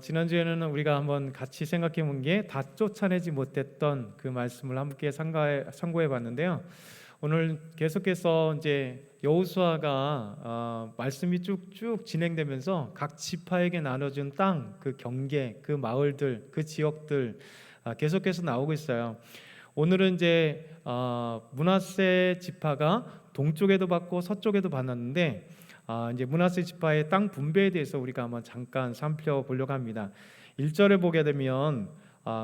지난주에는 우리가 한번 같이 생각해 본 게 다 쫓아내지 못했던 그 말씀을 함께 상고해 봤는데요. 오늘 계속해서 이제 여호수아가 말씀이 쭉쭉 진행되면서 각 지파에게 나눠준 땅, 그 경계, 그 마을들, 그 지역들 계속해서 나오고 있어요. 오늘은 이제 므낫세 지파가 동쪽에도 받고 서쪽에도 받았는데 이제 므낫세 지파의 땅 분배에 대해서 우리가 한번 잠깐 살펴보려고 합니다. 1절에 보게 되면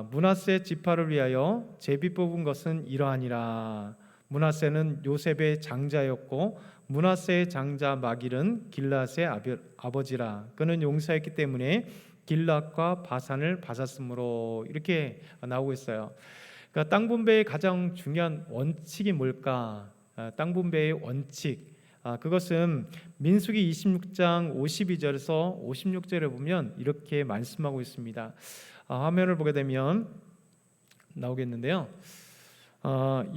므낫세 지파를 위하여 제비 뽑은 것은 이러하니라. 므낫세는 요셉의 장자였고 므낫세의 장자 마길은 길앗의 아버지라. 그는 용사였기 때문에 길앗과 바산을 받았으므로, 이렇게 나오고 있어요. 그러니까 땅 분배의 가장 중요한 원칙이 뭘까? 땅 분배의 원칙, 그것은 민수기 26장 52절에서 56절에 보면 이렇게 말씀하고 있습니다. 화면을 보게 되면 나오겠는데요.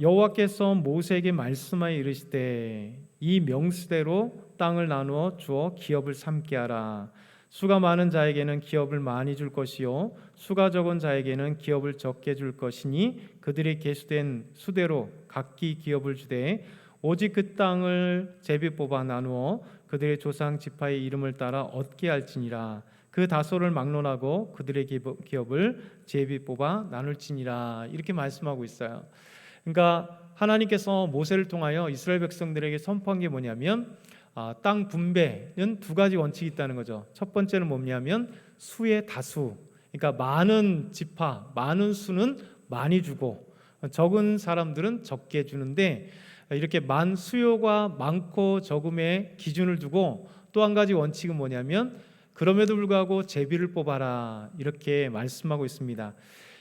여호와께서 모세에게 말씀하여 이르시되 이 명수대로 땅을 나누어 주어 기업을 삼게 하라. 수가 많은 자에게는 기업을 많이 줄 것이요 수가 적은 자에게는 기업을 적게 줄 것이니 그들이 계수된 수대로 각기 기업을 주되 오직 그 땅을 제비 뽑아 나누어 그들의 조상 지파의 이름을 따라 얻게 할지니라. 그 다소를 막론하고 그들의 기업을 제비 뽑아 나눌지니라. 이렇게 말씀하고 있어요. 그러니까 하나님께서 모세를 통하여 이스라엘 백성들에게 선포한 게 뭐냐면 땅 분배는 두 가지 원칙이 있다는 거죠. 첫 번째는 뭐냐면 수의 다수, 그러니까 많은 지파, 많은 수는 많이 주고 적은 사람들은 적게 주는데, 이렇게 수요가 많고 적음의 기준을 두고 또 한 가지 원칙은 뭐냐면 그럼에도 불구하고 제비를 뽑아라, 이렇게 말씀하고 있습니다.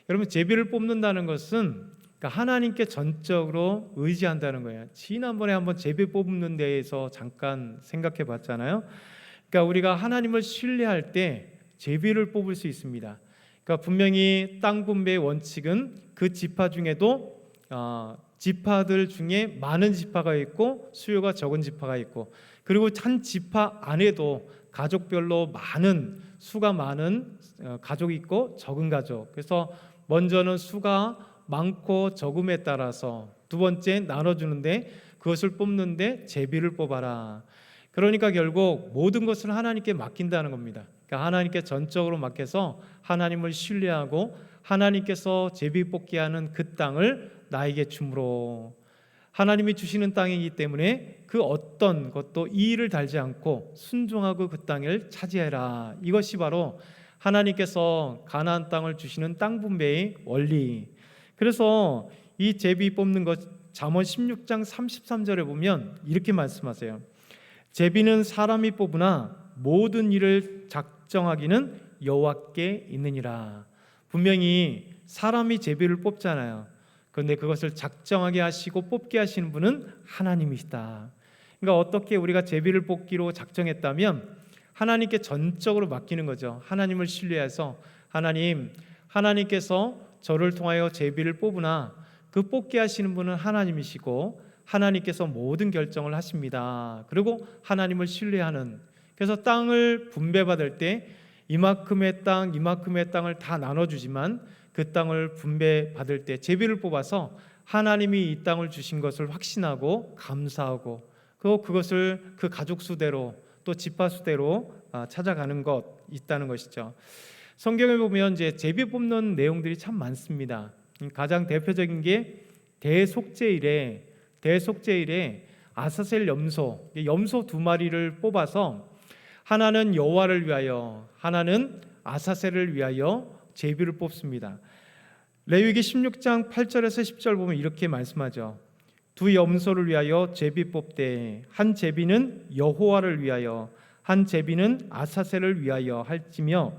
여러분, 제비를 뽑는다는 것은 하나님께 전적으로 의지한다는 거예요. 지난번에 한번 제비 뽑는 데에서 잠깐 생각해 봤잖아요. 그러니까 우리가 하나님을 신뢰할 때 제비를 뽑을 수 있습니다. 그러니까 분명히 땅 분배의 원칙은 그 지파 중에도 지파들 중에 많은 지파가 있고 수요가 적은 지파가 있고, 그리고 한 지파 안에도 가족별로 수가 많은 가족이 있고 적은 가족. 그래서 먼저는 수가 많고 적음에 따라서 두 번째 나눠주는데 그것을 뽑는데 제비를 뽑아라. 그러니까 결국 모든 것을 하나님께 맡긴다는 겁니다. 그러니까 하나님께 전적으로 맡겨서 하나님을 신뢰하고 하나님께서 제비 뽑게 하는 그 땅을 나에게 주므로, 하나님이 주시는 땅이기 때문에 그 어떤 것도 이의를 달지 않고 순종하고 그 땅을 차지해라. 이것이 바로 하나님께서 가나안 땅을 주시는 땅 분배의 원리. 그래서 이 제비 뽑는 것, 잠언 16장 33절에 보면 이렇게 말씀하세요. 제비는 사람이 뽑으나 모든 일을 작정하기는 여호와께 있느니라. 분명히 사람이 제비를 뽑잖아요. 그런데 그것을 작정하게 하시고 뽑게 하시는 분은 하나님이시다. 그러니까 어떻게 우리가 제비를 뽑기로 작정했다면 하나님께 전적으로 맡기는 거죠. 하나님을 신뢰해서 하나님께서 저를 통하여 제비를 뽑으나 그 뽑게 하시는 분은 하나님이시고 하나님께서 모든 결정을 하십니다. 그리고 하나님을 신뢰하는, 그래서 땅을 분배받을 때 이만큼의 땅을 다 나눠주지만 그 땅을 분배받을 때 제비를 뽑아서 하나님이 이 땅을 주신 것을 확신하고 감사하고 그것을 그 가족 수대로 또 지파 수대로 찾아가는 것 있다는 것이죠. 성경에 보면 이제 제비 뽑는 내용들이 참 많습니다. 가장 대표적인 게 대속죄일에 아사셀 염소 두 마리를 뽑아서 하나는 여호와를 위하여, 하나는 아사셀을 위하여 제비를 뽑습니다. 레위기 16장 8절에서 10절 보면 이렇게 말씀하죠. 두 염소를 위하여 제비 뽑되 한 제비는 여호와를 위하여 한 제비는 아사셀을 위하여 할지며,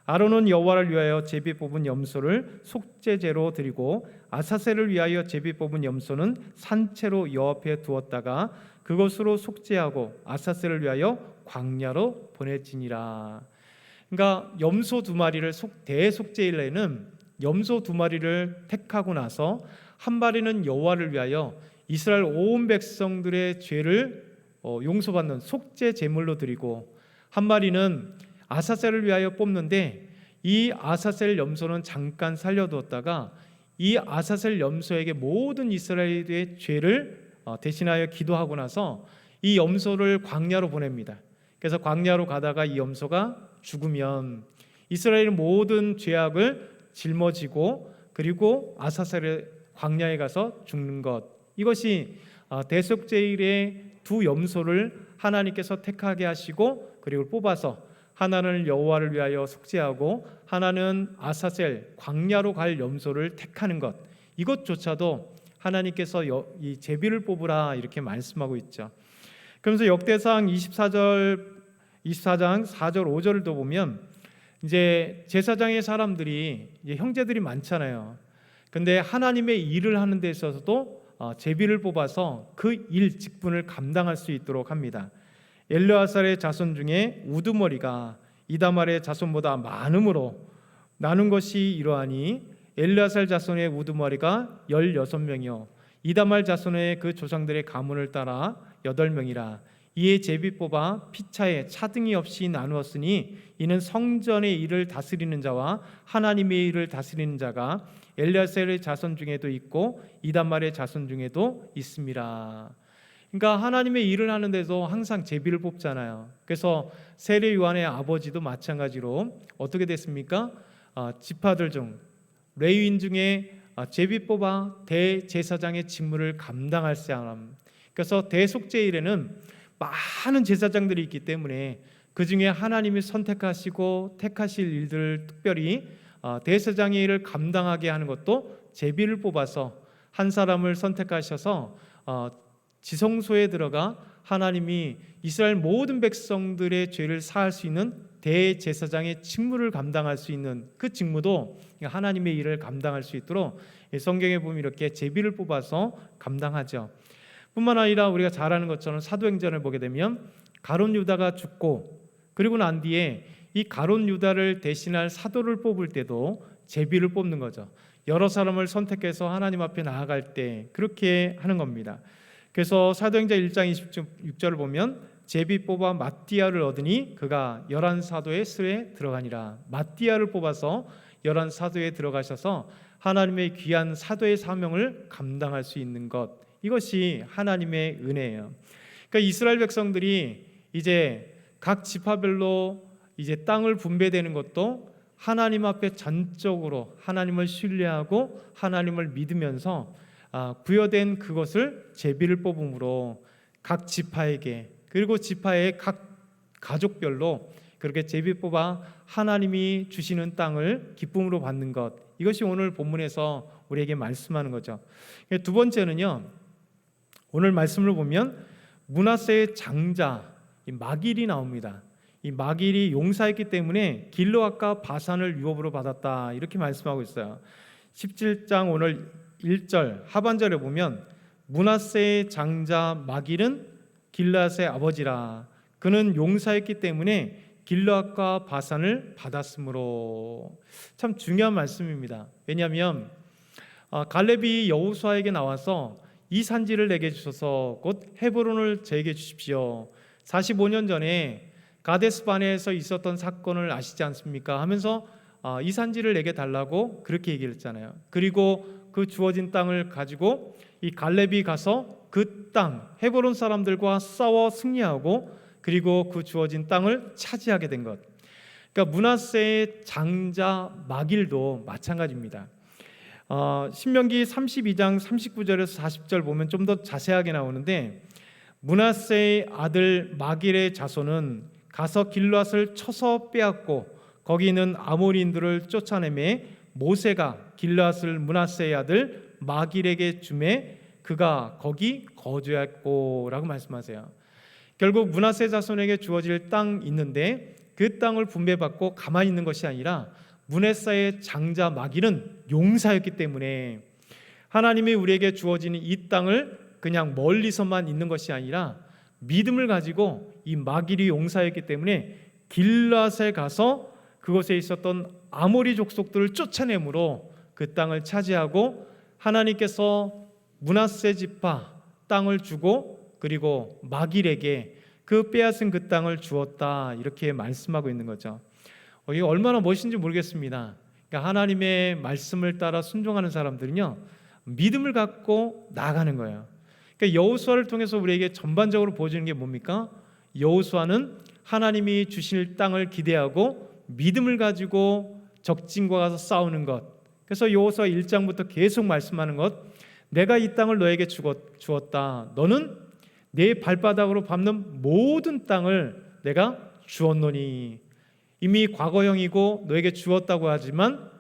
아론은 여호와를 위하여 제비 뽑은 염소를 속죄제로 드리고 아사셀을 위하여 제비 뽑은 염소는 산채로 여호와 앞에 두었다가 그것으로 속죄하고 아사셀을 위하여 광야로 보내지니라. 그러니까 염소 두 마리를 대속죄일에는 염소 두 마리를 택하고 나서 한 마리는 여호와를 위하여 이스라엘 온 백성들의 죄를 용서받는 속죄 제물로 드리고, 한 마리는 아사셀을 위하여 뽑는데 이 아사셀 염소는 잠깐 살려두었다가 이 아사셀 염소에게 모든 이스라엘의 죄를 대신하여 기도하고 나서 이 염소를 광야로 보냅니다. 그래서 광야로 가다가 이 염소가 죽으면 이스라엘의 모든 죄악을 짊어지고 그리고 아사셀의 광야에 가서 죽는 것, 이것이 대속제일의 두 염소를 하나님께서 택하게 하시고 그리고 뽑아서 하나는 여호와를 위하여 속죄하고 하나는 아사셀 광야로 갈 염소를 택하는 것, 이것조차도 하나님께서 이 제비를 뽑으라 이렇게 말씀하고 있죠. 그러면서 역대상 24장 4절 5절을 또 보면 이제 제사장의 사람들이 이제 형제들이 많잖아요. 근데 하나님의 일을 하는 데 있어서도 제비를 뽑아서 그 일 직분을 감당할 수 있도록 합니다. 엘르아살의 자손 중에 우두머리가 이다말의 자손보다 많음으로 나눈 것이 이러하니 엘르아살 자손의 우두머리가 16명이요 이다말 자손의 그 조상들의 가문을 따라 8명이라. 이에 제비 뽑아 피차에 차등이 없이 나누었으니 이는 성전의 일을 다스리는 자와 하나님의 일을 다스리는 자가 엘르아살의 자손 중에도 있고 이다말의 자손 중에도 있습니다. 그러니까 하나님의 일을 하는데도 항상 제비를 뽑잖아요. 그래서 세례 요한의 아버지도 마찬가지로 어떻게 됐습니까? 지파들 중 레위인 중에 제비 뽑아 대제사장의 직무를 감당할 사람. 그래서 대속제일에는 많은 제사장들이 있기 때문에 그 중에 하나님이 선택하시고 택하실 일들을 특별히 대제사장의 일을 감당하게 하는 것도 제비를 뽑아서 한 사람을 선택하셔서 지성소에 들어가 하나님이 이스라엘 모든 백성들의 죄를 사할 수 있는 대제사장의 직무를 감당할 수 있는 그 직무도 하나님의 일을 감당할 수 있도록 성경에 보면 이렇게 제비를 뽑아서 감당하죠. 뿐만 아니라 우리가 잘 아는 것처럼 사도행전을 보게 되면 가룟 유다가 죽고 그리고 난 뒤에 이 가룟 유다를 대신할 사도를 뽑을 때도 제비를 뽑는 거죠. 여러 사람을 선택해서 하나님 앞에 나아갈 때 그렇게 하는 겁니다. 그래서 사도행전 1장 26절을 보면 제비 뽑아 마띠아를 얻으니 그가 11사도의 수에 들어가니라. 마띠아를 뽑아서 11사도에 들어가셔서 하나님의 귀한 사도의 사명을 감당할 수 있는 것, 이것이 하나님의 은혜예요. 그러니까 이스라엘 백성들이 이제 각 지파별로 이제 땅을 분배되는 것도 하나님 앞에 전적으로 하나님을 신뢰하고 하나님을 믿으면서 부여된 그것을 제비를 뽑음으로 각 지파에게 그리고 지파의 각 가족별로 그렇게 제비 뽑아 하나님이 주시는 땅을 기쁨으로 받는 것, 이것이 오늘 본문에서 우리에게 말씀하는 거죠. 두 번째는요, 오늘 말씀을 보면 므낫세의 장자 마길이 나옵니다. 이 마길이 용사였기 때문에 길르앗과 바산을 유업으로 받았다 이렇게 말씀하고 있어요. 17장 오늘 1절 하반절에 보면 므낫세의 장자 마길은 길르앗의 아버지라. 그는 용사였기 때문에 길르앗과 바산을 받았으므로. 참 중요한 말씀입니다. 왜냐하면 갈렙이 여호수아에게 나와서 이 산지를 내게 주셔서 곧 헤브론을 저에게 주십시오. 45년 전에 가데스 바네에서 있었던 사건을 아시지 않습니까? 하면서 이 산지를 내게 달라고 그렇게 얘기를 했잖아요. 그리고 그 주어진 땅을 가지고 이 갈렙이 가서 그 땅 헤브론 사람들과 싸워 승리하고 그리고 그 주어진 땅을 차지하게 된 것. 그러니까 므낫세의 장자 마길도 마찬가지입니다. 신명기 32장 39절에서 40절 보면 좀 더 자세하게 나오는데 므낫세의 아들 마길의 자손은 가서 길르앗을 쳐서 빼앗고 거기 있는 아모리인들을 쫓아내매 모세가 길르앗을 므낫세의 아들 마길에게 주매 그가 거기 거주했고라고 말씀하세요. 결국 므낫세 자손에게 주어질 땅 있는데 그 땅을 분배받고 가만히 있는 것이 아니라 므낫세의 장자 마길은 용사였기 때문에 하나님이 우리에게 주어지는 이 땅을 그냥 멀리서만 있는 것이 아니라 믿음을 가지고 이 마길이 용사였기 때문에 길르앗에 가서 그곳에 있었던 아모리 족속들을 쫓아내므로 그 땅을 차지하고 하나님께서 므낫세 지파 땅을 주고 그리고 마길에게 그 빼앗은 그 땅을 주었다 이렇게 말씀하고 있는 거죠. 이게 얼마나 멋있는지 모르겠습니다. 그러니까 하나님의 말씀을 따라 순종하는 사람들은요 믿음을 갖고 나아가는 거예요. 그러니까 여호수아를 통해서 우리에게 전반적으로 보여주는 게 뭡니까? 여호수아는 하나님이 주실 땅을 기대하고 믿음을 가지고 적진과 가서 싸우는 것. 그래서 여호수아 1장부터 계속 말씀하는 것. 내가 이 땅을 너에게 주었다. 너는 내 발바닥으로 밟는 모든 땅을 내가 주었노니. 이미 과거형이고 너에게 주었다고 하지만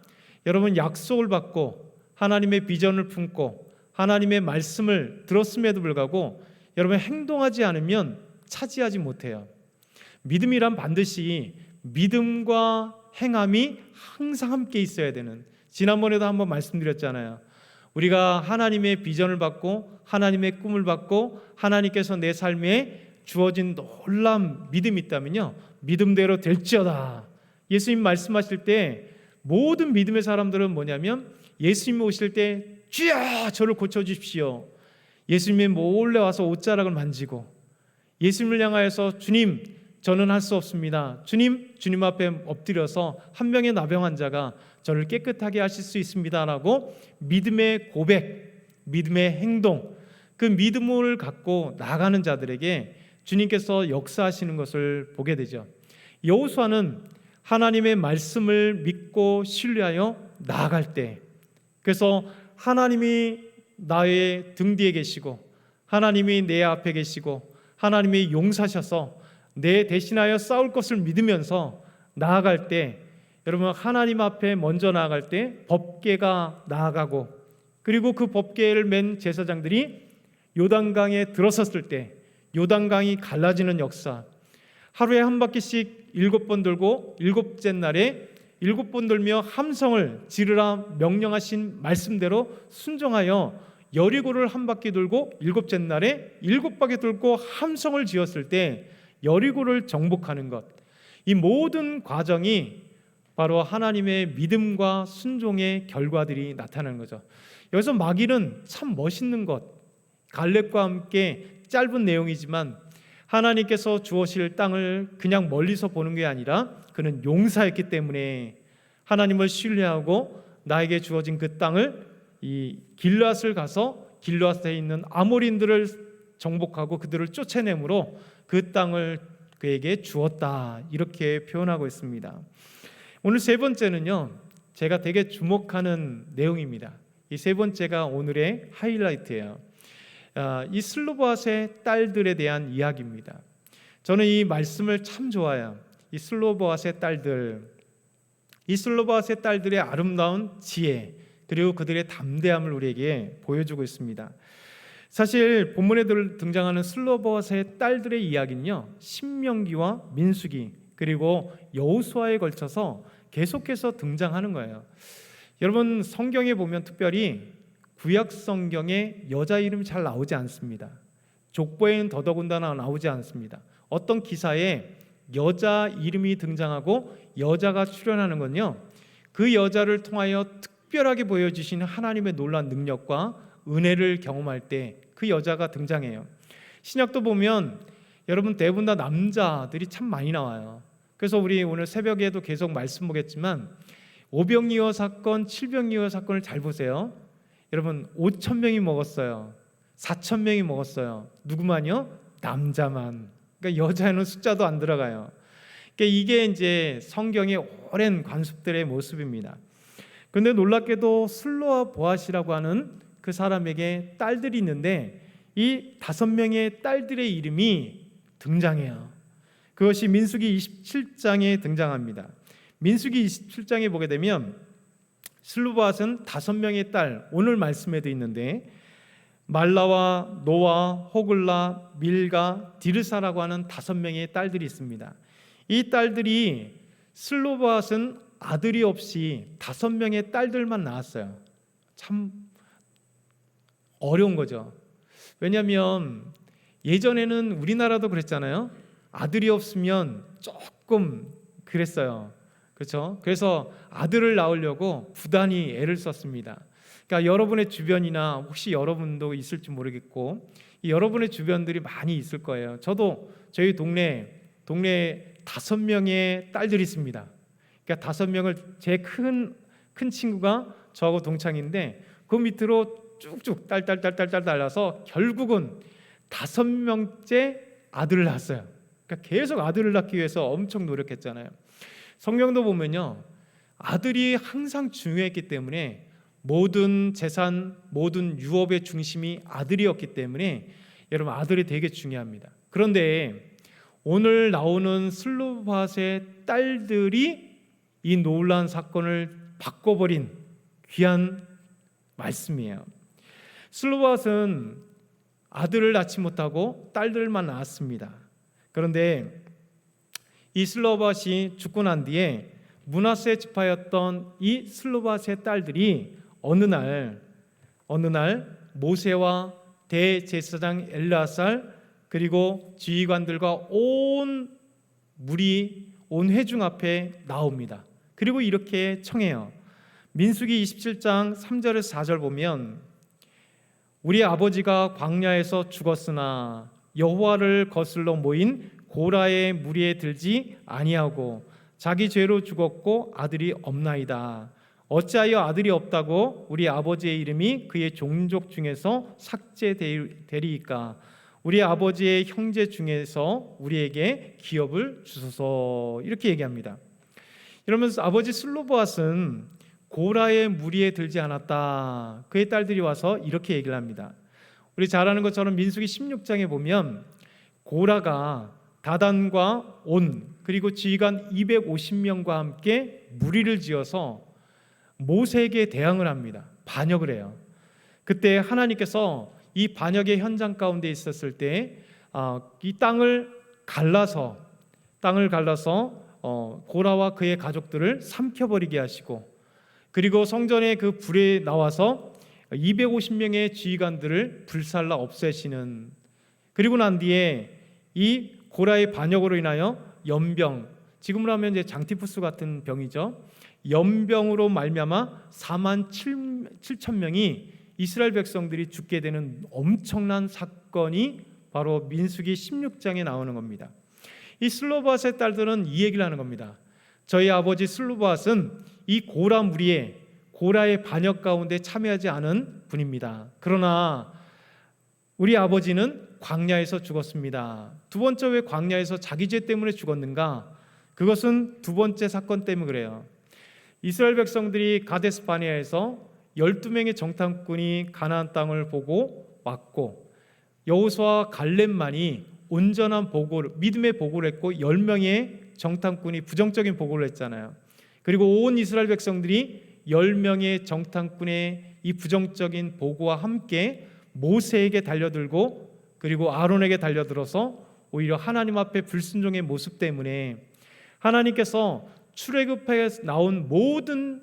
여러분 약속을 받고 하나님의 비전을 품고 하나님의 말씀을 들었음에도 불구하고 여러분 행동하지 않으면 차지하지 못해요. 믿음이란 반드시 믿음과 행함이 항상 함께 있어야 되는, 지난번에도 한번 말씀드렸잖아요. 우리가 하나님의 비전을 받고 하나님의 꿈을 받고 하나님께서 내 삶에 주어진 놀라운 믿음이 있다면요 믿음대로 될지어다. 예수님 말씀하실 때 모든 믿음의 사람들은 뭐냐면 예수님 오실 때 주여 저를 고쳐주십시오. 예수님이 몰래 와서 옷자락을 만지고 예수님을 향하여서 주님 저는 할 수 없습니다. 주님 앞에 엎드려서 한 명의 나병 환자가 저를 깨끗하게 하실 수 있습니다라고 믿음의 고백, 믿음의 행동, 그 믿음을 갖고 나가는 자들에게 주님께서 역사하시는 것을 보게 되죠. 여호수아는 하나님의 말씀을 믿고 신뢰하여 나아갈 때, 그래서 하나님이 나의 등 뒤에 계시고 하나님이 내 앞에 계시고 하나님이 용사셔서 내 대신하여 싸울 것을 믿으면서 나아갈 때, 여러분 하나님 앞에 먼저 나아갈 때 법궤가 나아가고, 그리고 그 법궤를 맨 제사장들이 요단강에 들어섰을 때 요단강이 갈라지는 역사, 하루에 한 바퀴씩 7번 돌고 7째 날에 7번 돌며 함성을 지르라 명령하신 말씀대로 순종하여 여리고를 한 바퀴 돌고 7째 날에 7바퀴 돌고 함성을 지었을 때 여리고를 정복하는 것, 이 모든 과정이 바로 하나님의 믿음과 순종의 결과들이 나타나는 거죠. 여기서 마길은 참 멋있는 것, 갈렙과 함께 짧은 내용이지만 하나님께서 주어실 땅을 그냥 멀리서 보는 게 아니라 그는 용사였기 때문에 하나님을 신뢰하고 나에게 주어진 그 땅을, 이 길앗을 가서 길앗에 있는 아모린들을 정복하고 그들을 쫓아내므로 그 땅을 그에게 주었다 이렇게 표현하고 있습니다. 오늘 세 번째는요 제가 되게 주목하는 내용입니다. 이 세 번째가 오늘의 하이라이트예요. 이 슬로보앗의 딸들에 대한 이야기입니다. 저는 이 말씀을 참 좋아해요. 이 슬로보앗의 딸들, 이 슬로보앗의 딸들의 아름다운 지혜 그리고 그들의 담대함을 우리에게 보여주고 있습니다. 사실 본문에 등장하는 슬로보앗의 딸들의 이야기는요 신명기와 민수기 그리고 여호수아에 걸쳐서 계속해서 등장하는 거예요. 여러분 성경에 보면 특별히 구약 성경에 여자 이름이 잘 나오지 않습니다. 족보에는 더더군다나 나오지 않습니다. 어떤 기사에 여자 이름이 등장하고 여자가 출연하는 건요 그 여자를 통하여 특별하게 보여주신 하나님의 놀라운 능력과 은혜를 경험할 때 그 여자가 등장해요. 신약도 보면 여러분 대부분 다 남자들이 참 많이 나와요. 그래서 우리 오늘 새벽에도 계속 말씀 보겠지만 오병이어 사건, 칠병이어 사건을 잘 보세요. 여러분 5,000명이 먹었어요. 4,000명이 먹었어요. 누구만요? 남자만. 그러니까 여자는 숫자도 안 들어가요. 그러니까 이게 이제 성경의 오랜 관습들의 모습입니다. 그런데 놀랍게도 슬로와 보앗이라고 하는 그 사람에게 딸들이 있는데 이 5명의 딸들의 이름이 등장해요. 그것이 민수기 27장에 등장합니다. 민수기 27장에 보게 되면 슬로보앗은 5명의 딸, 오늘 말씀에도 있는데 말라와 노아, 호글라, 밀가, 디르사라고 하는 5명의 딸들이 있습니다. 이 딸들이 슬로보앗은 아들이 없이 5명의 딸들만 낳았어요. 참 어려운 거죠. 왜냐하면 예전에는 우리나라도 그랬잖아요. 아들이 없으면 조금 그랬어요. 그렇죠? 그래서 아들을 낳으려고 부단히 애를 썼습니다. 그러니까 여러분의 주변이나 혹시 여러분도 있을지 모르겠고 여러분의 주변들이 많이 있을 거예요. 저도 저희 동네에 5명의 딸들이 있습니다. 그러니까 5명을 제 큰 친구가 저하고 동창인데 그 밑으로 쭉쭉 딸 달라서 결국은 5명째 아들을 낳았어요. 그러니까 계속 아들을 낳기 위해서 엄청 노력했잖아요. 성경도 보면요, 아들이 항상 중요했기 때문에 모든 재산, 모든 유업의 중심이 아들이었기 때문에 여러분 아들이 되게 중요합니다. 그런데 오늘 나오는 슬로밧의 딸들이 이 놀라운 사건을 바꿔버린 귀한 말씀이에요. 슬로밧은 아들을 낳지 못하고 딸들만 낳았습니다. 그런데 이 슬로밧이 죽고 난 뒤에 므낫세 지파였던 이 슬로밧의 딸들이 어느 날 모세와 대제사장 엘르아살 그리고 지휘관들과 온 회중 앞에 나옵니다. 그리고 이렇게 청해요. 민수기 27장 3절에서 4절 보면 우리 아버지가 광야에서 죽었으나 여호와를 거슬러 모인 고라의 무리에 들지 아니하고 자기 죄로 죽었고 아들이 없나이다. 어찌하여 아들이 없다고 우리 아버지의 이름이 그의 종족 중에서 삭제되리이까? 우리 아버지의 형제 중에서 우리에게 기업을 주소서. 이렇게 얘기합니다. 이러면서 아버지 슬로보앗은 고라의 무리에 들지 않았다. 그의 딸들이 와서 이렇게 얘기를 합니다. 우리 잘 아는 것처럼 민수기 16장에 보면 고라가 다단과 온 그리고 지휘관 250명과 함께 무리를 지어서 모세에게 대항을 합니다. 반역을 해요. 그때 하나님께서 이 반역의 현장 가운데 있었을 때 이 땅을 갈라서 고라와 그의 가족들을 삼켜버리게 하시고, 그리고 성전의 그 불에 나와서 250명의 지휘관들을 불살라 없애시는, 그리고 난 뒤에 이 고라의 반역으로 인하여 연병, 지금으로 하면 이제 장티푸스 같은 병이죠. 연병으로 말미암아 4만 7천 명이 이스라엘 백성들이 죽게 되는 엄청난 사건이 바로 민수기 16장에 나오는 겁니다. 이 슬로밧의 딸들은 이 얘기를 하는 겁니다. 저희 아버지 슬로밧은 이 고라 무리에 고라의 반역 가운데 참여하지 않은 분입니다. 그러나 우리 아버지는 광야에서 죽었습니다. 두 번째, 왜 광야에서 자기 죄 때문에 죽었는가? 그것은 두 번째 사건 때문에 그래요. 이스라엘 백성들이 가데스 바네아에서 12명의 정탐꾼이 가나안 땅을 보고 왔고, 여호수아와 갈렙만이 온전한 보고를, 믿음의 보고를 했고 10명의 정탐꾼이 부정적인 보고를 했잖아요. 그리고 온 이스라엘 백성들이 10명의 정탐꾼의 이 부정적인 보고와 함께 모세에게 달려들고 그리고 아론에게 달려들어서 오히려 하나님 앞에 불순종의 모습 때문에 하나님께서 출애굽에 나온 모든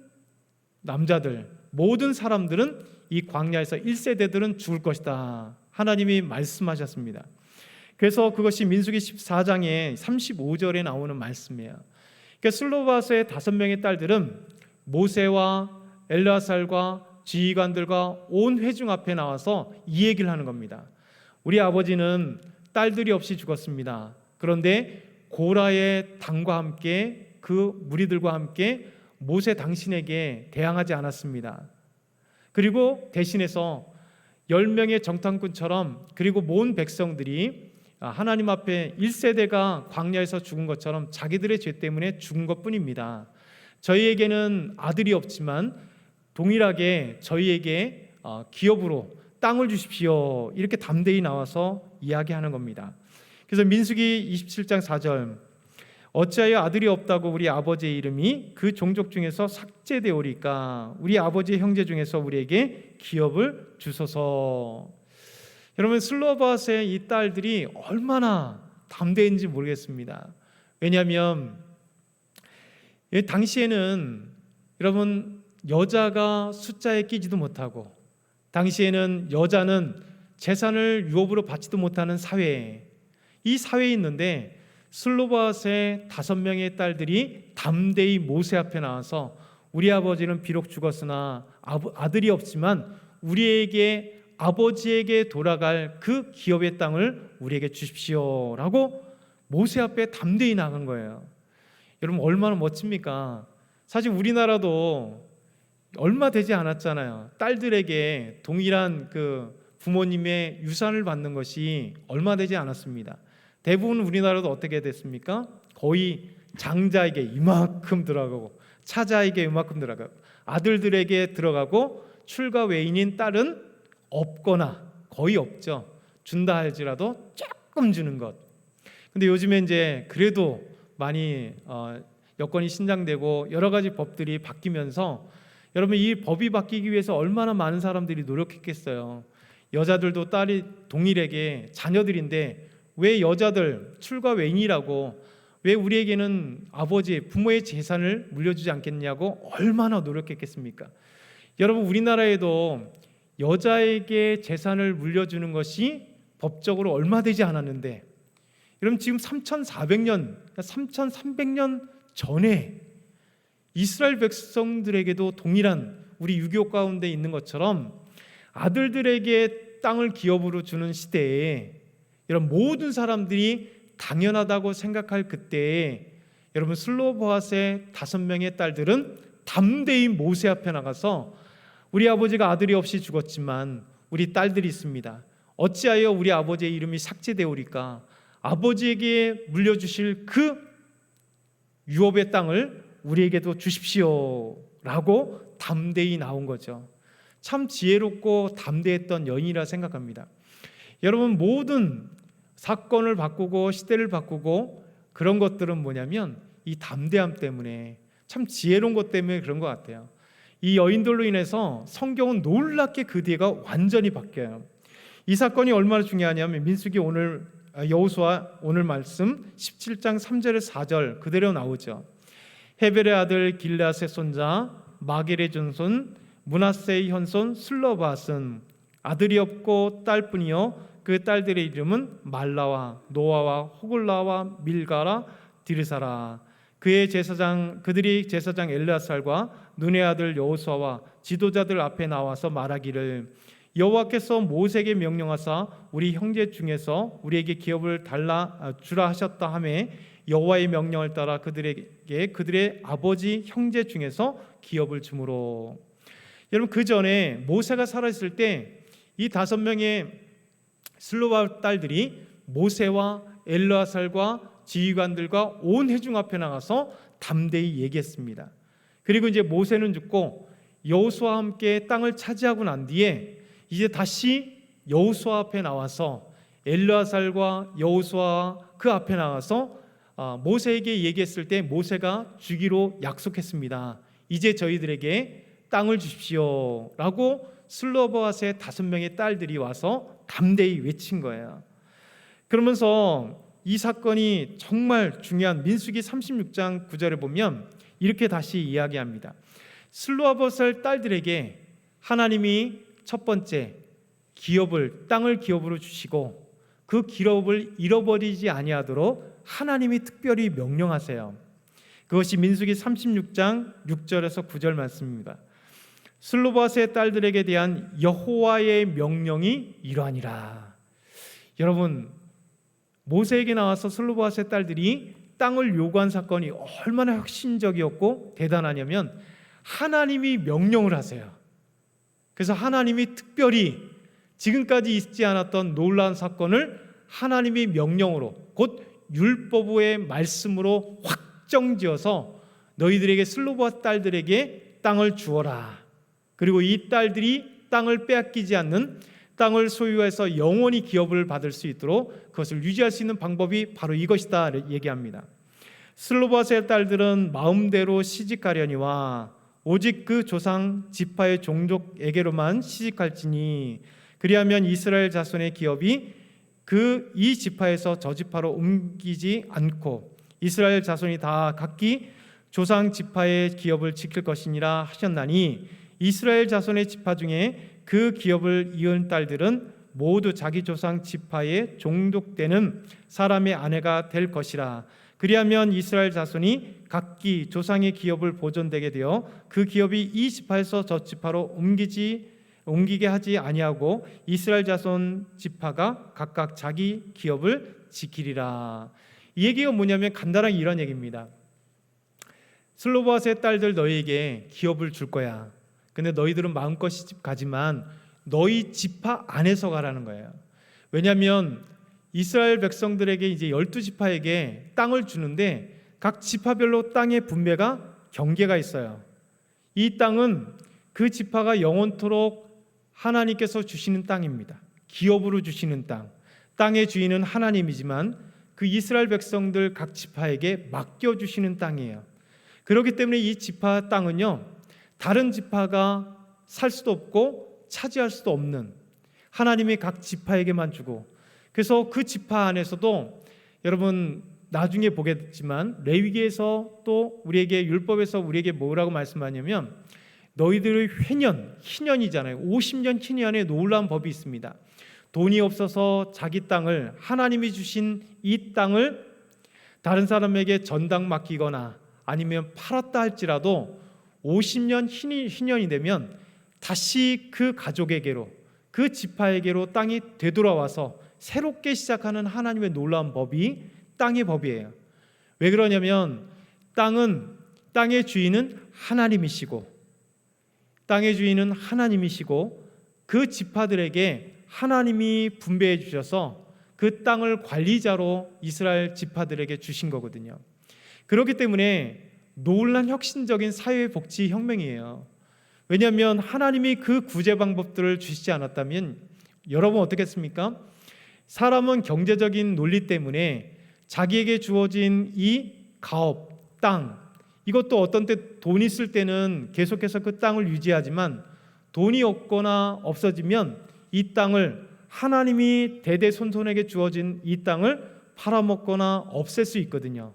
남자들, 모든 사람들은 이 광야에서 1세대들은 죽을 것이다. 하나님이 말씀하셨습니다. 그래서 그것이 민수기 14장에 35절에 나오는 말씀이에요. 그러니까 슬로밧의 5명의 딸들은 모세와 엘르아살과 지휘관들과 온 회중 앞에 나와서 이 얘기를 하는 겁니다. 우리 아버지는 딸들이 없이 죽었습니다. 그런데 고라의 당과 함께 그 무리들과 함께 모세 당신에게 대항하지 않았습니다. 그리고 대신해서 10명의 정탐꾼처럼, 그리고 모든 백성들이 하나님 앞에 1세대가 광야에서 죽은 것처럼 자기들의 죄 때문에 죽은 것뿐입니다. 저희에게는 아들이 없지만 동일하게 저희에게 기업으로 땅을 주십시오. 이렇게 담대히 나와서 이야기하는 겁니다. 그래서 민수기 27장 4절, 어찌하여 아들이 없다고 우리 아버지의 이름이 그 종족 중에서 삭제되오리까? 우리 아버지의 형제 중에서 우리에게 기업을 주소서. 여러분, 슬로밧의 이 딸들이 얼마나 담대했는지 모르겠습니다. 왜냐하면 당시에는 여러분, 여자가 숫자에 끼지도 못하고, 당시에는 여자는 재산을 유업으로 받지도 못하는 사회에, 이 사회에 있는데 슬로밧의 5명의 딸들이 담대히 모세 앞에 나와서 우리 아버지는 비록 죽었으나 아들이 없지만 우리에게 아버지에게 돌아갈 그 기업의 땅을 우리에게 주십시오라고 모세 앞에 담대히 나간 거예요. 여러분 얼마나 멋집니까? 사실 우리나라도 얼마 되지 않았잖아요. 딸들에게 동일한 그 부모님의 유산을 받는 것이 얼마 되지 않았습니다. 대부분 우리나라도 어떻게 됐습니까? 거의 장자에게 이만큼 들어가고 차자에게 이만큼 들어가고 아들들에게 들어가고 출가 외인인 딸은 없거나 거의 없죠. 준다 할지라도 조금 주는 것. 근데 요즘에 이제 그래도 많이 여건이 신장되고 여러 가지 법들이 바뀌면서 여러분 이 법이 바뀌기 위해서 얼마나 많은 사람들이 노력했겠어요. 여자들도 딸이 동일에게 자녀들인데 왜 여자들 출가 외인이라고 왜 우리에게는 아버지 부모의 재산을 물려주지 않겠냐고 얼마나 노력했겠습니까? 여러분 우리나라에도 여자에게 재산을 물려주는 것이 법적으로 얼마 되지 않았는데 여러분 지금 3,400년, 3,300년 전에 이스라엘 백성들에게도 동일한 우리 유교 가운데 있는 것처럼 아들들에게 땅을 기업으로 주는 시대에 여러분 모든 사람들이 당연하다고 생각할 그때에 여러분 슬로보앗의 5명의 딸들은 담대히 모세 앞에 나가서 우리 아버지가 아들이 없이 죽었지만 우리 딸들이 있습니다. 어찌하여 우리 아버지의 이름이 삭제되오리까? 아버지에게 물려주실 그 유업의 땅을 우리에게도 주십시오라고 담대히 나온 거죠. 참 지혜롭고 담대했던 여인이라 생각합니다. 여러분 모든 사건을 바꾸고 시대를 바꾸고 그런 것들은 뭐냐면 이 담대함 때문에 참 지혜로운 것 때문에 그런 것 같아요. 이 여인들로 인해서 성경은 놀랍게 그 뒤가 완전히 바뀌어요. 이 사건이 얼마나 중요하냐면 민수기 오늘 여호수아 오늘 말씀 17장 3절에 4절 그대로 나오죠. 헤벨의 아들 길앗의 손자 마겔의 전손 므낫세의 현손 슬로바앗은 아들이 없고 딸뿐이요 그 딸들의 이름은 말라와 노아와 호글라와 밀가라 디르사라. 그들이 제사장 엘르아살과 눈의 아들 여호수아와 지도자들 앞에 나와서 말하기를 여호와께서 모세에게 명령하사 우리 형제 중에서 우리에게 기업을 주라 하셨다 하매 여호와의 명령을 따라 그들에게 그들의 아버지 형제 중에서 기업을 주므로. 여러분 그 전에 모세가 살아있을 때 이 5명의 슬로바 딸들이 모세와 엘르아살과 지휘관들과 온 회중 앞에 나가서 담대히 얘기했습니다. 그리고 이제 모세는 죽고 여호수아와 함께 땅을 차지하고 난 뒤에 이제 다시 여호수아 앞에 나와서 엘르아살과 여호수아 그 앞에 나가서 모세에게 얘기했을 때 모세가 주기로 약속했습니다. 이제 저희들에게 땅을 주십시오라고 슬로보앗의 5명의 딸들이 와서 담대히 외친 거예요. 그러면서 이 사건이 정말 중요한 민수기 36장 9절에 보면 이렇게 다시 이야기합니다. 슬로보앗의 딸들에게 하나님이 첫 번째 땅을 기업으로 주시고 그 기업을 잃어버리지 아니하도록 하나님이 특별히 명령하세요. 그것이 민수기 36장 6절에서 9절 말씀입니다. 슬로보앗의 딸들에게 대한 여호와의 명령이 이러하니라. 여러분 모세에게 나와서 슬로보앗의 딸들이 땅을 요구한 사건이 얼마나 혁신적이었고 대단하냐면 하나님이 명령을 하세요. 그래서 하나님이 특별히 지금까지 있지 않았던 놀라운 사건을 하나님이 명령으로 곧 율법의 말씀으로 확정지어서 너희들에게 슬로보앗 딸들에게 땅을 주어라. 그리고 이 딸들이 땅을 빼앗기지 않는 땅을 소유해서 영원히 기업을 받을 수 있도록 그것을 유지할 수 있는 방법이 바로 이것이다 얘기합니다. 슬로보앗의 딸들은 마음대로 시집가려니와 오직 그 조상 지파의 종족에게로만 시집갈지니 그리하면 이스라엘 자손의 기업이 이 지파에서 저 지파로 옮기지 않고 이스라엘 자손이 다 각기 조상 지파의 기업을 지킬 것이니라 하셨나니 이스라엘 자손의 지파 중에 그 기업을 이은 딸들은 모두 자기 조상 지파에 종독되는 사람의 아내가 될 것이라. 그리하면 이스라엘 자손이 각기 조상의 기업을 보존되게 되어 그 기업이 이 지파에서 저 지파로 옮기게 하지 아니하고 이스라엘 자손 지파가 각각 자기 기업을 지키리라. 이 얘기가 뭐냐면 간단하게 이런 얘기입니다. 슬로바스의 딸들 너희에게 기업을 줄 거야. 근데 너희들은 마음껏 시집 가지만 너희 지파 안에서 가라는 거예요. 왜냐하면 이스라엘 백성들에게 이제 12지파에게 땅을 주는데 각 지파별로 땅의 분배가 경계가 있어요. 이 땅은 그 지파가 영원토록 하나님께서 주시는 땅입니다. 기업으로 주시는 땅. 땅의 주인은 하나님이지만 그 이스라엘 백성들 각 지파에게 맡겨주시는 땅이에요. 그렇기 때문에 이 지파 땅은요, 다른 지파가 살 수도 없고 차지할 수도 없는, 하나님이 각 지파에게만 주고, 그래서 그 지파 안에서도 여러분 나중에 보겠지만 레위기에서 또 우리에게 율법에서 우리에게 뭐라고 말씀하냐면 너희들의 회년, 희년이잖아요. 50년 희년의 놀라운 법이 있습니다. 돈이 없어서 자기 땅을, 하나님이 주신 이 땅을 다른 사람에게 전당 맡기거나 아니면 팔았다 할지라도 50년 희년이 되면 다시 그 가족에게로, 그 지파에게로 땅이 되돌아와서 새롭게 시작하는 하나님의 놀라운 법이 땅의 법이에요. 왜 그러냐면 땅의 주인은 하나님이시고, 땅의 주인은 하나님이시고 그 지파들에게 하나님이 분배해 주셔서 그 땅을 관리자로 이스라엘 지파들에게 주신 거거든요. 그렇기 때문에 놀란 혁신적인 사회복지 혁명이에요. 왜냐하면 하나님이 그 구제 방법들을 주시지 않았다면 여러분 어떻겠습니까? 사람은 경제적인 논리 때문에 자기에게 주어진 이 가업, 땅, 이것도 어떤 때 돈 있을 때는 계속해서 그 땅을 유지하지만 돈이 없거나 없어지면 이 땅을, 하나님이 대대손손에게 주어진 이 땅을 팔아먹거나 없앨 수 있거든요.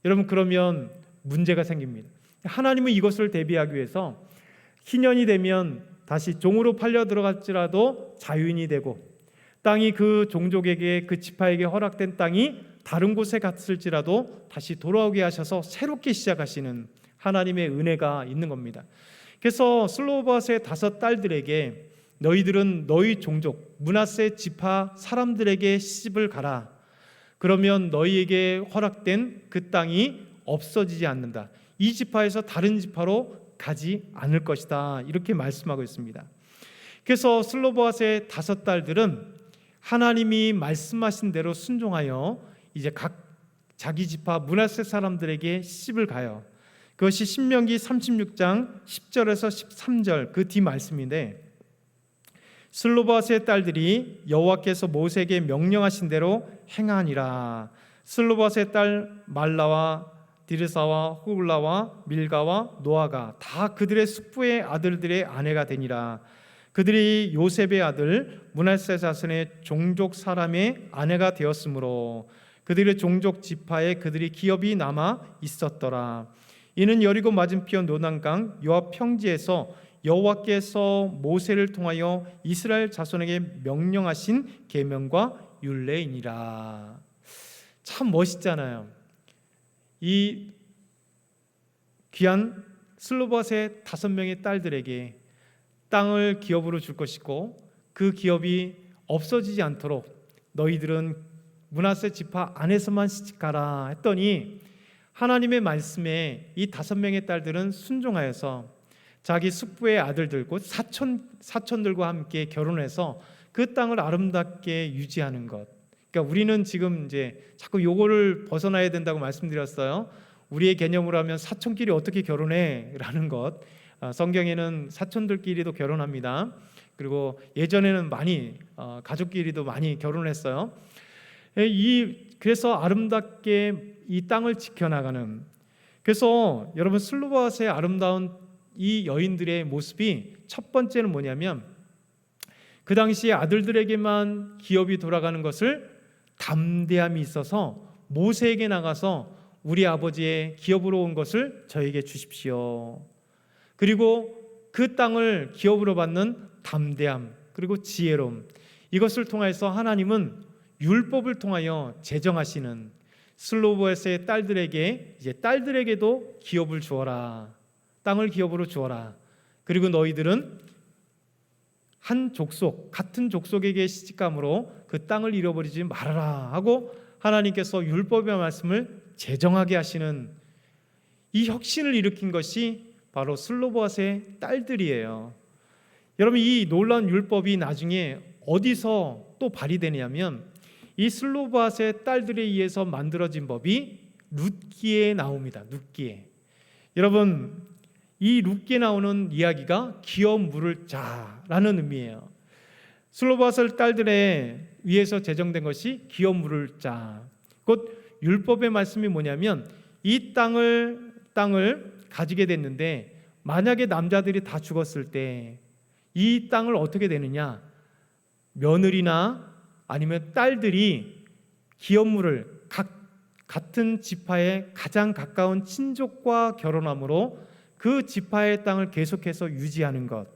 여러분 그러면 문제가 생깁니다. 하나님은 이것을 대비하기 위해서 희년이 되면 다시 종으로 팔려 들어갈지라도 자유인이 되고, 땅이 그 종족에게, 그 지파에게 허락된 땅이 다른 곳에 갔을지라도 다시 돌아오게 하셔서 새롭게 시작하시는 하나님의 은혜가 있는 겁니다. 그래서 슬로바스의 5 딸들에게 너희들은 너희 종족 므낫세 지파 사람들에게 시집을 가라. 그러면 너희에게 허락된 그 땅이 없어지지 않는다. 이 지파에서 다른 지파로 가지 않을 것이다. 이렇게 말씀하고 있습니다. 그래서 슬로바스의 5 딸들은 하나님이 말씀하신 대로 순종하여 이제 각 자기 지파 므낫세 사람들에게 시집을 가요. 그것이 신명기 36장 10절에서 13절 그 뒤 말씀인데, 슬로바스의 딸들이 여호와께서 모세에게 명령하신 대로 행하니라. 슬로바스의 딸 말라와 디르사와 호글라와 밀가와 노아가 다 그들의 숙부의 아들들의 아내가 되니라. 그들이 요셉의 아들 므낫세 자손의 종족 사람의 아내가 되었으므로 그들의 종족 지파에 그들이 기업이 남아 있었더라. 이는 여리고 맞은편 요단강 요압 평지에서 여호와께서 모세를 통하여 이스라엘 자손에게 명령하신 계명과 율례이니라. 참 멋있잖아요. 이 귀한 슬로바스의 5명의 딸들에게 땅을 기업으로 줄 것이고 그 기업이 없어지지 않도록 너희들은 므낫세 지파 안에서만 시집가라 했더니 하나님의 말씀에 이 5명의 딸들은 순종하여서 자기 숙부의 아들들 곧 사촌들과 함께 결혼해서 그 땅을 아름답게 유지하는 것. 그러니까 우리는 지금 이제 자꾸 요거를 벗어나야 된다고 말씀드렸어요. 우리의 개념으로 하면 사촌끼리 어떻게 결혼해?라는 것. 성경에는 사촌들끼리도 결혼합니다. 그리고 예전에는 많이 가족끼리도 많이 결혼했어요. 그래서 아름답게 이 땅을 지켜나가는. 그래서 여러분 슬로바스의 아름다운 이 여인들의 모습이 첫 번째는 뭐냐면 그 당시에 아들들에게만 기업이 돌아가는 것을 담대함이 있어서 모세에게 나가서 우리 아버지의 기업으로 온 것을 저에게 주십시오. 그리고 그 땅을 기업으로 받는 담대함 그리고 지혜로움, 이것을 통해서 하나님은 율법을 통하여 제정하시는, 슬로보아스의 딸들에게 이제 딸들에게도 기업을 주어라. 땅을 기업으로 주어라. 그리고 너희들은 한 족속, 같은 족속에게 시집감으로 그 땅을 잃어버리지 말아라 하고 하나님께서 율법의 말씀을 제정하게 하시는 이 혁신을 일으킨 것이 바로 슬로보아스의 딸들이에요. 여러분, 이 놀라운 율법이 나중에 어디서 또 발휘되냐면 이 슬로보아스의 딸들에 의해서 만들어진 법이 룻기에 나옵니다. 룻기에. 여러분, 이 룻기에 나오는 이야기가 기업 물을 자라는 의미예요. 슬로보아스 딸들에 의해서 제정된 것이 기업 물을 자. 곧 율법의 말씀이 뭐냐면 이 땅을 가지게 됐는데 만약에 남자들이 다 죽었을 때 이 땅을 어떻게 되느냐? 며느리나 아니면 딸들이 기업물을 같은 지파의 가장 가까운 친족과 결혼함으로 그 지파의 땅을 계속해서 유지하는 것.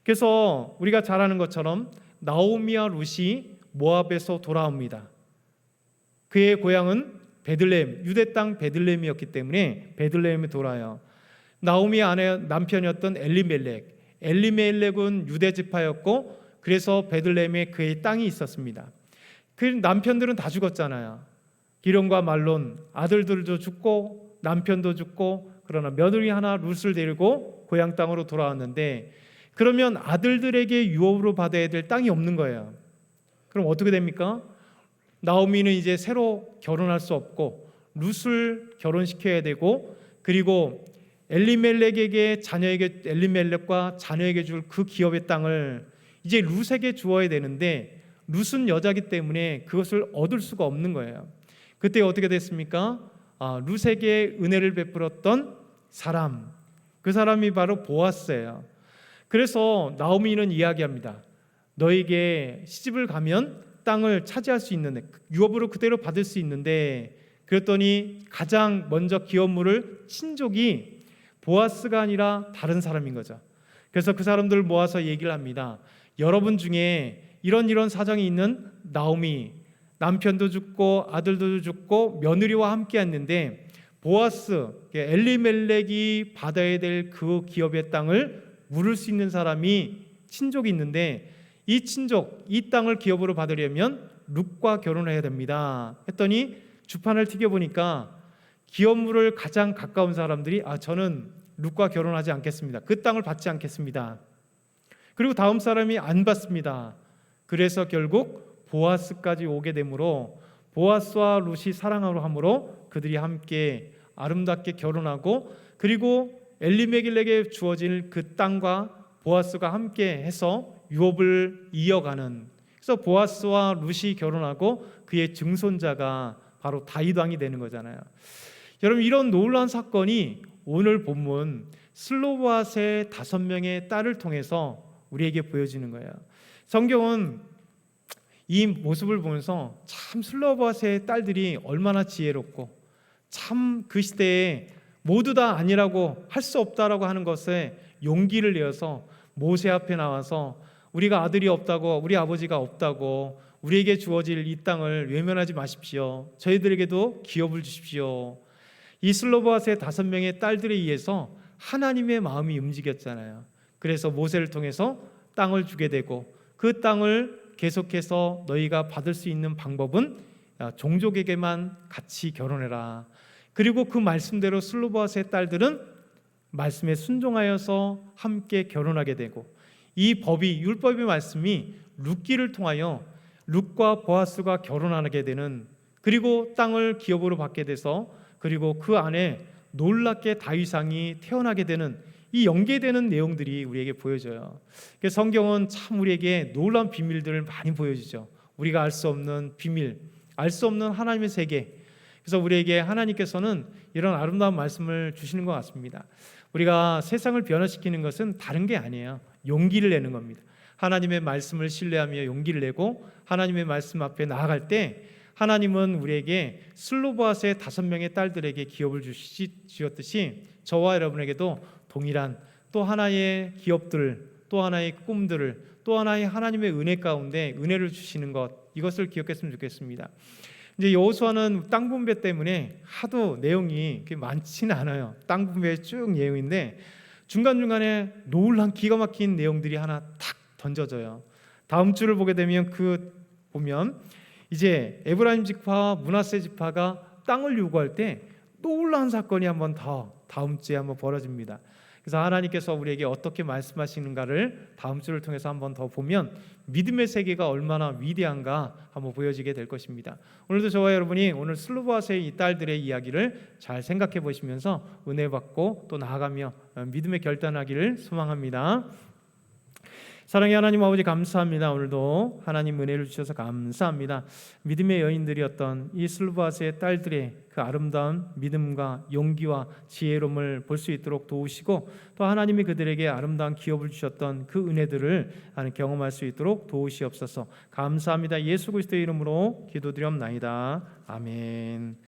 그래서 우리가 잘 아는 것처럼 나오미와 룻이 모압에서 돌아옵니다. 그의 고향은 베들레헴, 유대 땅 베들레헴이었기 때문에 베들레헴에 돌아요. 나오미의 아내 남편이었던 엘리멜렉은 유대 지파였고 그래서 베들레헴에 그의 땅이 있었습니다. 그 남편들은 다 죽었잖아요. 기론과 말론, 아들들도 죽고 남편도 죽고, 그러나 며느리 하나 룻을 데리고 고향 땅으로 돌아왔는데 그러면 아들들에게 유업으로 받아야 될 땅이 없는 거예요. 그럼 어떻게 됩니까? 나오미는 이제 새로 결혼할 수 없고 룻을 결혼시켜야 되고, 그리고 엘리멜렉과 자녀에게 줄 그 기업의 땅을 이제 룻에게 주어야 되는데 룻은 여자기 때문에 그것을 얻을 수가 없는 거예요. 그때 어떻게 됐습니까? 룻에게 은혜를 베풀었던 사람, 그 사람이 바로 보아스예요. 그래서 나오미는 이야기합니다. 너에게 시집을 가면 땅을 차지할 수 있는데, 유업으로 그대로 받을 수 있는데, 그랬더니 가장 먼저 기업물을 친족이 보아스가 아니라 다른 사람인 거죠. 그래서 그 사람들을 모아서 얘기를 합니다. 여러분 중에 이런 사정이 있는 나오미, 남편도 죽고 아들도 죽고 며느리와 함께 했는데 보아스, 엘리멜렉이 받아야 될 그 기업의 땅을 물을 수 있는 사람이 친족이 있는데 이 친족, 이 땅을 기업으로 받으려면 룻과 결혼을 해야 됩니다 했더니 주판을 튀겨보니까 기업물을 가장 가까운 사람들이 저는 룻과 결혼하지 않겠습니다. 그 땅을 받지 않겠습니다. 그리고 다음 사람이 안 받습니다. 그래서 결국 보아스까지 오게 되므로 보아스와 룻이 사랑으로 함으로 그들이 함께 아름답게 결혼하고, 그리고 엘리멜렉에게 주어질 그 땅과 보아스가 함께 해서 유업을 이어가는, 그래서 보아스와 룻이 결혼하고 그의 증손자가 바로 다윗 왕이 되는 거잖아요. 여러분, 이런 놀라운 사건이 오늘 본문 슬로보아스의 5명의 딸을 통해서 우리에게 보여지는 거예요. 성경은 이 모습을 보면서 참 슬로보아스의 딸들이 얼마나 지혜롭고 참 그 시대에 모두 다 아니라고 할 수 없다라고 하는 것에 용기를 내어서 모세 앞에 나와서 우리가 아들이 없다고, 우리 아버지가 없다고, 우리에게 주어질 이 땅을 외면하지 마십시오. 저희들에게도 기업을 주십시오. 이 슬로보아스의 5명의 딸들에 의해서 하나님의 마음이 움직였잖아요. 그래서 모세를 통해서 땅을 주게 되고, 그 땅을 계속해서 너희가 받을 수 있는 방법은 종족에게만 같이 결혼해라. 그리고 그 말씀대로 슬로보아스의 딸들은 말씀에 순종하여서 함께 결혼하게 되고, 이 법이, 율법의 말씀이 룻기를 통하여 룻과 보아스가 결혼하게 되는, 그리고 땅을 기업으로 받게 돼서, 그리고 그 안에 놀랍게 다윗 왕이 태어나게 되는 이 연계되는 내용들이 우리에게 보여져요. 그래서 성경은 참 우리에게 놀라운 비밀들을 많이 보여주죠. 우리가 알 수 없는 비밀, 알 수 없는 하나님의 세계. 그래서 우리에게 하나님께서는 이런 아름다운 말씀을 주시는 것 같습니다. 우리가 세상을 변화시키는 것은 다른 게 아니에요. 용기를 내는 겁니다. 하나님의 말씀을 신뢰하며 용기를 내고 하나님의 말씀 앞에 나아갈 때 하나님은 우리에게 슬로보아스의 5명의 딸들에게 기업을 주셨듯이 저와 여러분에게도 동일한 또 하나의 기업들, 또 하나의 꿈들을, 또 하나의 하나님의 은혜 가운데 은혜를 주시는 것, 이것을 기억했으면 좋겠습니다. 이제 여호수아는 땅 분배 때문에 하도 내용이 그렇게 많지는 않아요. 땅 분배 쭉 내용인데 중간중간에 놀란 기가 막힌 내용들이 하나 탁 던져져요. 다음 주를 보게 되면 보면 이제 에브라임 지파와 므낫세 지파가 땅을 요구할 때 놀라운 사건이 한번 더 다음 주에 한번 벌어집니다. 그래서 하나님께서 우리에게 어떻게 말씀하시는가를 다음 주를 통해서 한번 더 보면 믿음의 세계가 얼마나 위대한가 한번 보여지게 될 것입니다. 오늘도 저와 여러분이 오늘 슬로바스의 이 딸들의 이야기를 잘 생각해 보시면서 은혜 받고 또 나아가며 믿음의 결단하기를 소망합니다. 사랑의 하나님 아버지, 감사합니다. 오늘도 하나님 은혜를 주셔서 감사합니다. 믿음의 여인들이었던 이 슬로바스의 딸들의 그 아름다운 믿음과 용기와 지혜로움을 볼 수 있도록 도우시고 또 하나님이 그들에게 아름다운 기업을 주셨던 그 은혜들을 경험할 수 있도록 도우시옵소서. 감사합니다. 예수 그리스도의 이름으로 기도드리옵나이다. 아멘.